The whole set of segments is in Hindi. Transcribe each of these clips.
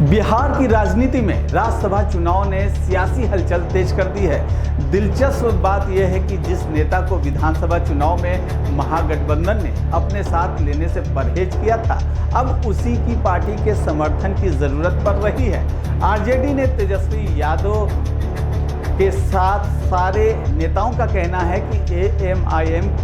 बिहार की राजनीति में राज्यसभा चुनाव ने सियासी हलचल तेज कर दी है। दिलचस्प बात यह है कि जिस नेता को विधानसभा चुनाव में महागठबंधन ने अपने साथ लेने से परहेज किया था, अब उसी की पार्टी के समर्थन की जरूरत पड़ रही है। आरजेडी ने तेजस्वी यादव के साथ सारे नेताओं का कहना है कि एएमआईएम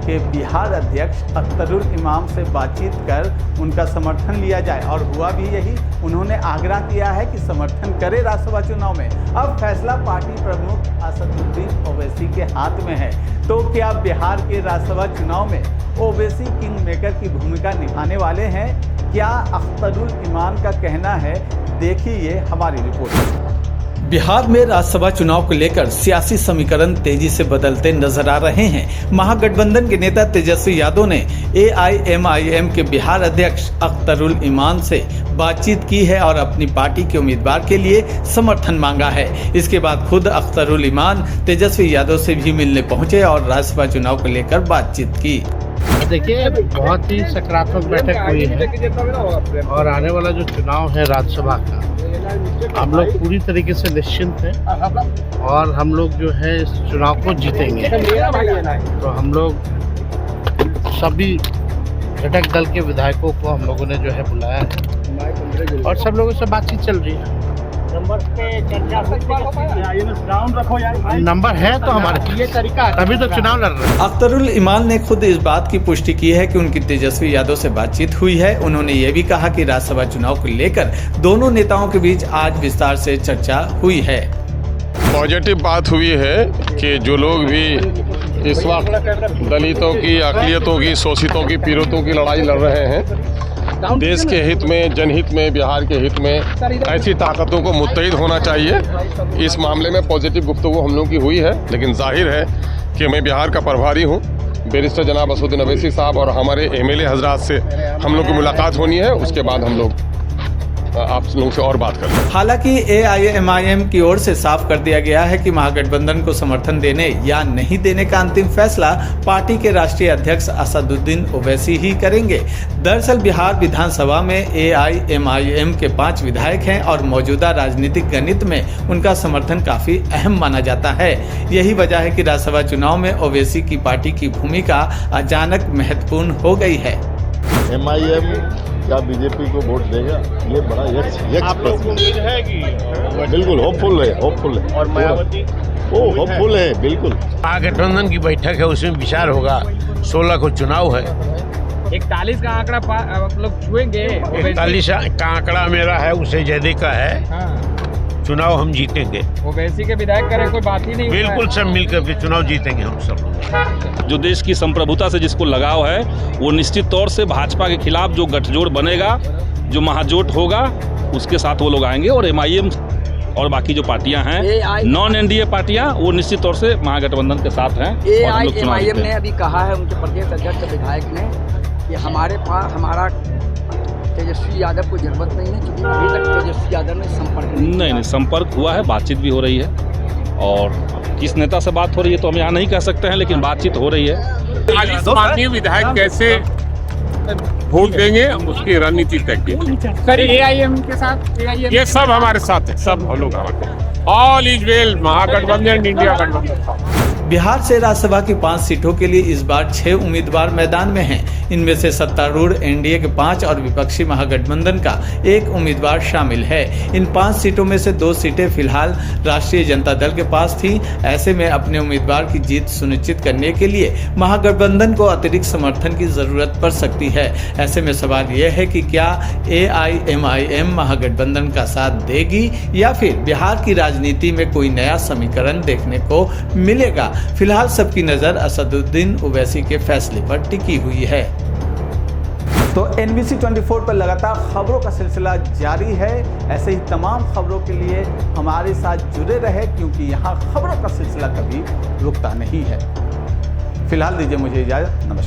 के बिहार अध्यक्ष अख्तरुल इमाम से बातचीत कर उनका समर्थन लिया जाए, और हुआ भी यही। उन्होंने आग्रह किया है कि समर्थन करे राज्यसभा चुनाव में। अब फैसला पार्टी प्रमुख असदुद्दीन ओवैसी के हाथ में है। तो क्या बिहार के राज्यसभा चुनाव में ओवैसी किंग मेकर की भूमिका निभाने वाले हैं? क्या अख्तरुल इमाम का कहना है? देखिए हमारी रिपोर्ट। बिहार में राज्यसभा चुनाव को लेकर सियासी समीकरण तेजी से बदलते नजर आ रहे हैं। महागठबंधन के नेता तेजस्वी यादव ने एआईएमआईएम के बिहार अध्यक्ष अख्तरुल इमाम से बातचीत की है और अपनी पार्टी के उम्मीदवार के लिए समर्थन मांगा है। इसके बाद खुद अख्तरुल इमाम तेजस्वी यादव से भी मिलने पहुंचे और राज्यसभा चुनाव को लेकर बातचीत की। देखिए, बहुत ही सकारात्मक बैठक हुई है और आने वाला जो चुनाव है राज्यसभा का, हम लोग पूरी तरीके से निश्चिंत हैं और हम लोग जो है इस चुनाव को जीतेंगे। तो हम लोग सभी घटक दल के विधायकों को हम लोगों ने जो है बुलाया है और सब लोगों से बातचीत चल रही है। नंबर है तो हमारे ये तरीका है, तभी तो चुनाव लड़ रहे हैं। अख्तरुल इमाम ने खुद इस बात की पुष्टि की है कि उनकी तेजस्वी यादव से बातचीत हुई है। उन्होंने ये भी कहा कि राज्यसभा चुनाव को लेकर दोनों नेताओं के बीच आज विस्तार से चर्चा हुई है। पॉजिटिव बात हुई है कि जो लोग भी इस वक्त दलितों की, अक़लियतों की, शोषितों की, पीड़ितों की लड़ाई लड़ रहे हैं, देश के हित में, जनहित में, बिहार के हित में ऐसी ताकतों को मुत्तहिद होना चाहिए। इस मामले में पॉजिटिव गुफ्तगू हम लोगों की हुई है, लेकिन जाहिर है कि मैं बिहार का प्रभारी हूँ। बैरिस्टर जनाब असदुद्दीन ओवैसी साहब और हमारे एमएलए हजरात से हम लोग की मुलाकात होनी है, उसके बाद हम लोग आप लोगों से और बात करें। हालांकि एआईएमआईएम की ओर से साफ कर दिया गया है कि महागठबंधन को समर्थन देने या नहीं देने का अंतिम फैसला पार्टी के राष्ट्रीय अध्यक्ष असदुद्दीन ओवैसी ही करेंगे। दरअसल बिहार विधानसभा में एआईएमआईएम के 5 विधायक हैं और मौजूदा राजनीतिक गणित में उनका समर्थन काफी अहम माना जाता है। यही वजह है कि राज्यसभा चुनाव में ओवैसी की पार्टी की भूमिका अचानक महत्वपूर्ण हो गई है। एमआईएम क्या बीजेपी को वोट देगा, ये बड़ा यक्ष प्रश्न है कि बिल्कुल होपफुल है और मायावती होपफुल है बिल्कुल। महागठबंधन की बैठक है, उसमें विचार होगा। 16 को चुनाव है। 41 का आंकड़ा आप लोग छुएंगे? 41 का आंकड़ा मेरा है, उसे जयदे का है। हाँ। चुनाव हम जीतेंगे। ओवैसी के विधायक करे कोई बात ही नहीं। बिल्कुल सब मिलकर के चुनाव जीतेंगे हम सब। जो देश की संप्रभुता से जिसको लगाव है, वो निश्चित तौर से भाजपा के खिलाफ जो गठजोड़ बनेगा, जो महाजोट होगा, उसके साथ वो लोग आएंगे। और एमआईएम और बाकी जो पार्टियां हैं, नॉन एनडीए पार्टियां, वो निश्चित तौर से महागठबंधन के साथ हैं। एआईएमआईएम ने अभी कहा है, उनके प्रदेश अध्यक्ष विधायक ने, कि हमारे पास हमारा तेजस्वी यादव को जरूरत नहीं है, क्योंकि अभी तक तेजस्वी यादव ने संपर्क नहीं, संपर्क हुआ है, बातचीत भी हो रही है। और किस नेता से बात हो रही है तो हम यहाँ नहीं कह सकते हैं, लेकिन बातचीत हो रही है। 40 माननीय विधायक कैसे वोट देंगे, उसकी रणनीति तय की। सर एआईएम के साथ ये सब हमारे साथ है, सब हम लोग हमारे all is well. Mahagathbandhan, India गठबंधन। बिहार से राज्यसभा की 5 सीटों के लिए इस बार 6 उम्मीदवार मैदान में हैं। इनमें से सत्तारूढ़ एनडीए के 5 और विपक्षी महागठबंधन का 1 उम्मीदवार शामिल है। इन 5 सीटों में से 2 सीटें फिलहाल राष्ट्रीय जनता दल के पास थी। ऐसे में अपने उम्मीदवार की जीत सुनिश्चित करने के लिए महागठबंधन को अतिरिक्त समर्थन की जरूरत पड़ सकती है। ऐसे में सवाल यह है कि क्या एआईएमआईएम महागठबंधन का साथ देगी या फिर बिहार की राजनीति में कोई नया समीकरण देखने को मिलेगा। फिलहाल सबकी नजर असदुद्दीन ओवैसी के फैसले पर टिकी हुई है। तो NBC 24 पर लगातार खबरों का सिलसिला जारी है। ऐसे ही तमाम खबरों के लिए हमारे साथ जुड़े रहे, क्योंकि यहाँ खबरों का सिलसिला कभी रुकता नहीं है। फिलहाल दीजिए मुझे इजाजत। नमस्कार।